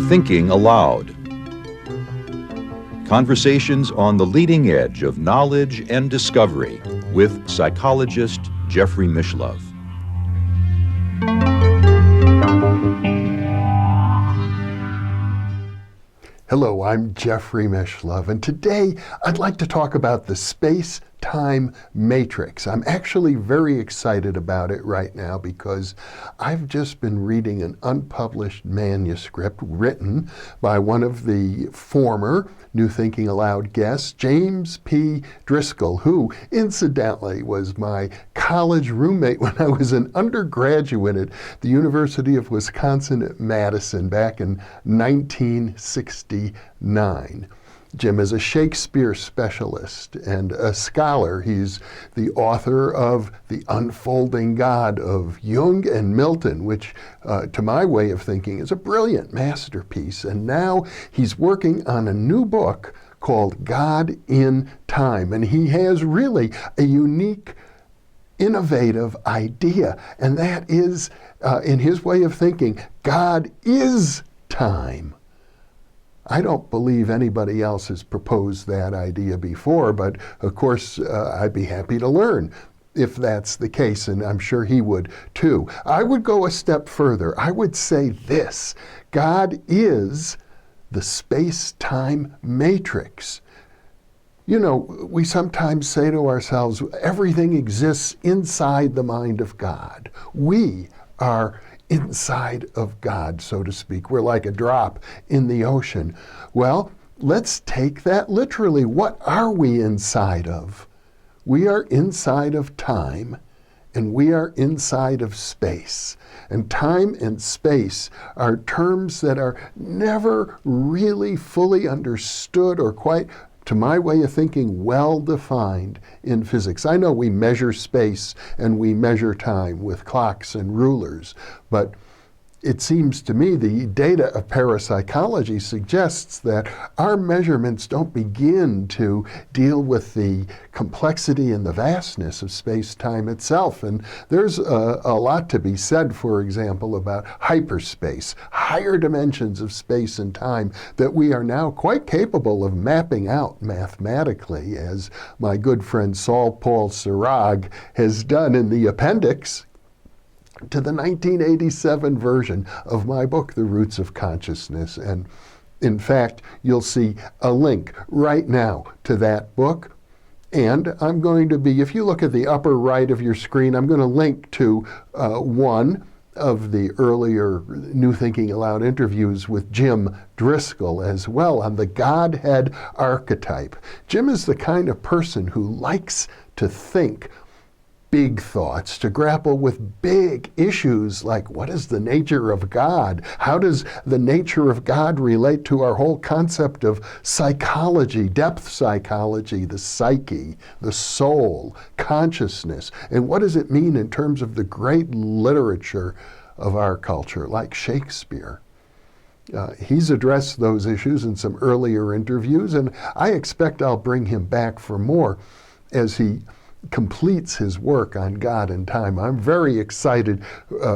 Thinking Aloud. Conversations on the leading edge of knowledge and discovery with psychologist Jeffrey Mishlove. Hello, I'm Jeffrey Mishlove, and today I'd like to talk about the space-time matrix. I'm actually very excited about it right now because I've just been reading an unpublished manuscript written by one of the former New Thinking Aloud guests, James P. Driscoll, who incidentally was my college roommate when I was an undergraduate at the University of Wisconsin at Madison back in 1969. Jim is a Shakespeare specialist and a scholar. He's the author of The Unfolding God of Jung and Milton, which, to my way of thinking, is a brilliant masterpiece. And now he's working on a new book called God in Time. And he has really a unique, innovative idea. And that is, in his way of thinking, God is time. I don't believe anybody else has proposed that idea before, but of course I'd be happy to learn if that's the case, and I'm sure he would too. I would go a step further. I would say this: God is the space-time matrix. You know, we sometimes say to ourselves, everything exists inside the mind of God. We are inside of God, so to speak. We're like a drop in the ocean. Well, let's take that literally. What are we inside of? We are inside of time, and we are inside of space. And time and space are terms that are never really fully understood or quite, to my way of thinking, well defined in physics. I know we measure space and we measure time with clocks and rulers, but it seems to me the data of parapsychology suggests that our measurements don't begin to deal with the complexity and the vastness of space-time itself. And there's a lot to be said, for example, about hyperspace, higher dimensions of space and time that we are now quite capable of mapping out mathematically, as my good friend Saul-Paul has done in the appendix to the 1987 version of my book, The Roots of Consciousness. And in fact, you'll see a link right now to that book. And I'm going to be, if you look at the upper right of your screen, I'm going to link to one of the earlier New Thinking Aloud interviews with Jim Driscoll as well on the Godhead archetype. Jim is the kind of person who likes to think big thoughts, to grapple with big issues like, what is the nature of God? How does the nature of God relate to our whole concept of psychology, depth psychology, the psyche, the soul, consciousness? And what does it mean in terms of the great literature of our culture, like Shakespeare? He's addressed those issues in some earlier interviews, and I expect I'll bring him back for more as he completes his work on God and time. I'm very excited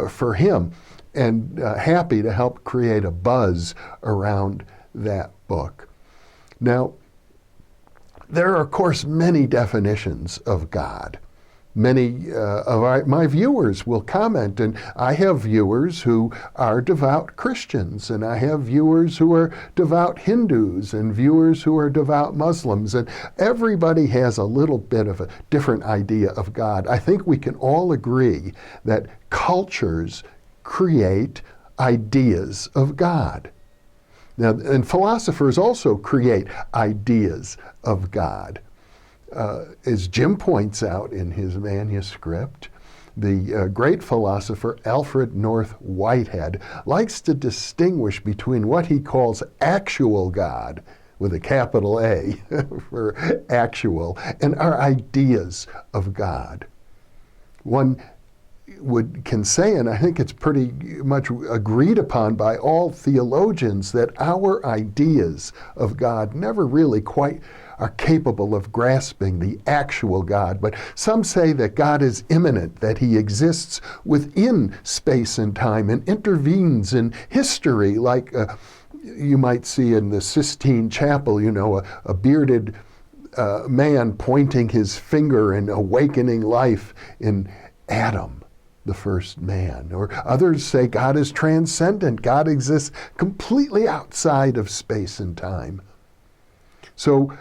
for him and happy to help create a buzz around that book. Now, there are, of course, many definitions of God. Many of my viewers will comment, and I have viewers who are devout Christians, and I have viewers who are devout Hindus, and viewers who are devout Muslims, and everybody has a little bit of a different idea of God. I think we can all agree that cultures create ideas of God. Now, and philosophers also create ideas of God. As Jim points out in his manuscript, the great philosopher Alfred North Whitehead likes to distinguish between what he calls actual God, with a capital A for actual, and our ideas of God. One can say, and I think it's pretty much agreed upon by all theologians, that our ideas of God never really quite are capable of grasping the actual God. But some say that God is immanent, that he exists within space and time and intervenes in history, like you might see in the Sistine Chapel, a bearded man pointing his finger and awakening life in Adam, the first man. Or others say God is transcendent. God exists completely outside of space and time. So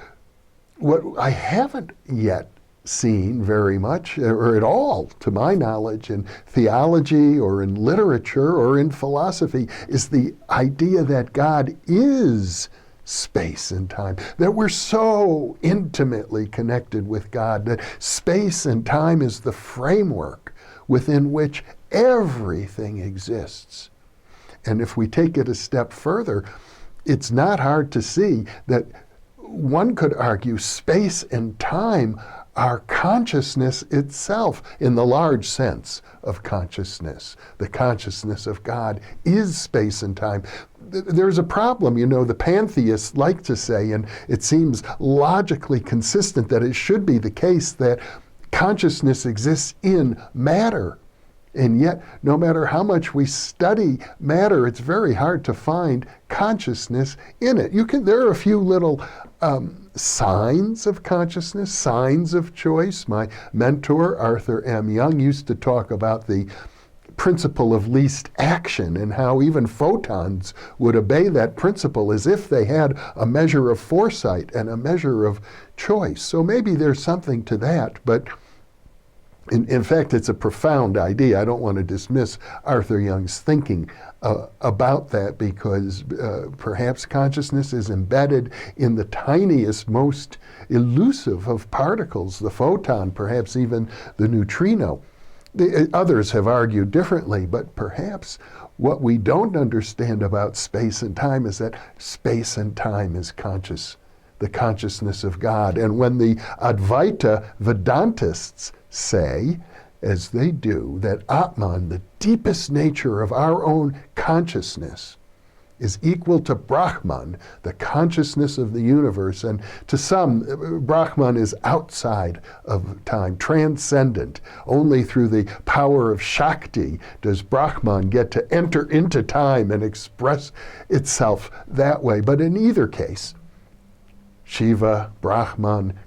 what I haven't yet seen very much, or at all, to my knowledge, in theology or in literature or in philosophy, is the idea that God is space and time, that we're so intimately connected with God, that space and time is the framework within which everything exists. And if we take it a step further, it's not hard to see that one could argue space and time are consciousness itself in the large sense of consciousness. The consciousness of God is space and time. There's a problem, the pantheists like to say, and it seems logically consistent that it should be the case, that consciousness exists in matter. And yet, no matter how much we study matter, it's very hard to find consciousness in it. There are a few little signs of consciousness, signs of choice. My mentor, Arthur M. Young, used to talk about the principle of least action and how even photons would obey that principle as if they had a measure of foresight and a measure of choice. So maybe there's something to that, but in fact, it's a profound idea. I don't want to dismiss Arthur Young's thinking about that, because perhaps consciousness is embedded in the tiniest, most elusive of particles, the photon, perhaps even the neutrino. Others have argued differently, but perhaps what we don't understand about space and time is that space and time is conscious, the consciousness of God. And when the Advaita Vedantists say, as they do, that Atman, the deepest nature of our own consciousness, is equal to Brahman, the consciousness of the universe, and to some, Brahman is outside of time, transcendent. Only through the power of Shakti does Brahman get to enter into time and express itself that way. But in either case, Shiva, Brahman,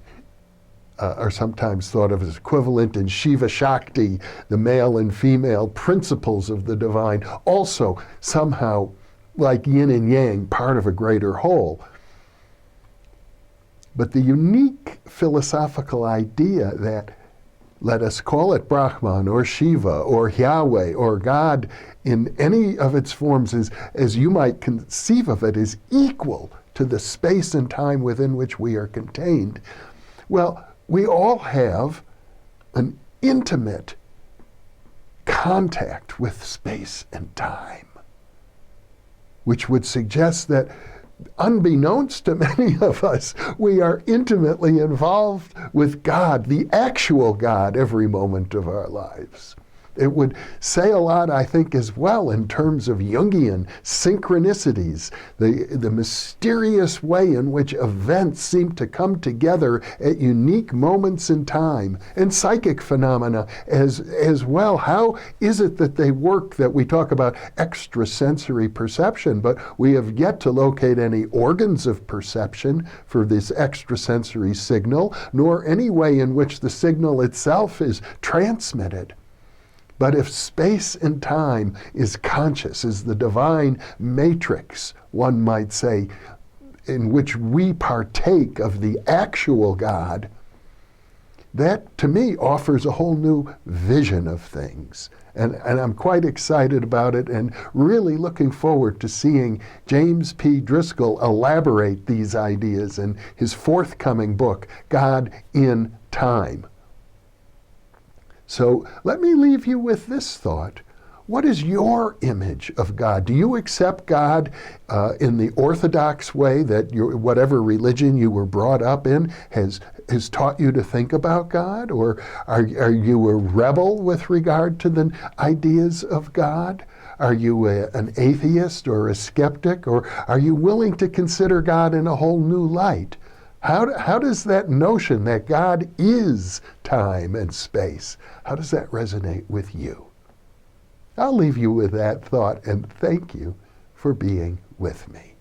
are sometimes thought of as equivalent, in Shiva Shakti, the male and female principles of the divine, also somehow, like yin and yang, part of a greater whole. But the unique philosophical idea that, let us call it Brahman or Shiva or Yahweh or God in any of its forms, is, as you might conceive of it, is equal to the space and time within which we are contained. Well, we all have an intimate contact with space and time, which would suggest that, unbeknownst to many of us, we are intimately involved with God, the actual God, every moment of our lives. It would say a lot, I think, as well in terms of Jungian synchronicities, the mysterious way in which events seem to come together at unique moments in time, and psychic phenomena as well. How is it that they work, that we talk about extrasensory perception, but we have yet to locate any organs of perception for this extrasensory signal, nor any way in which the signal itself is transmitted. But if space and time is conscious, is the divine matrix, one might say, in which we partake of the actual God, that to me offers a whole new vision of things. And I'm quite excited about it, and really looking forward to seeing James P. Driscoll elaborate these ideas in his forthcoming book, God in Time. So let me leave you with this thought. What is your image of God? Do you accept God in the orthodox way that whatever religion you were brought up in has taught you to think about God? Or are you a rebel with regard to the ideas of God? Are you an atheist or a skeptic? Or are you willing to consider God in a whole new light? How does that notion that God is time and space, how does that resonate with you? I'll leave you with that thought, and thank you for being with me.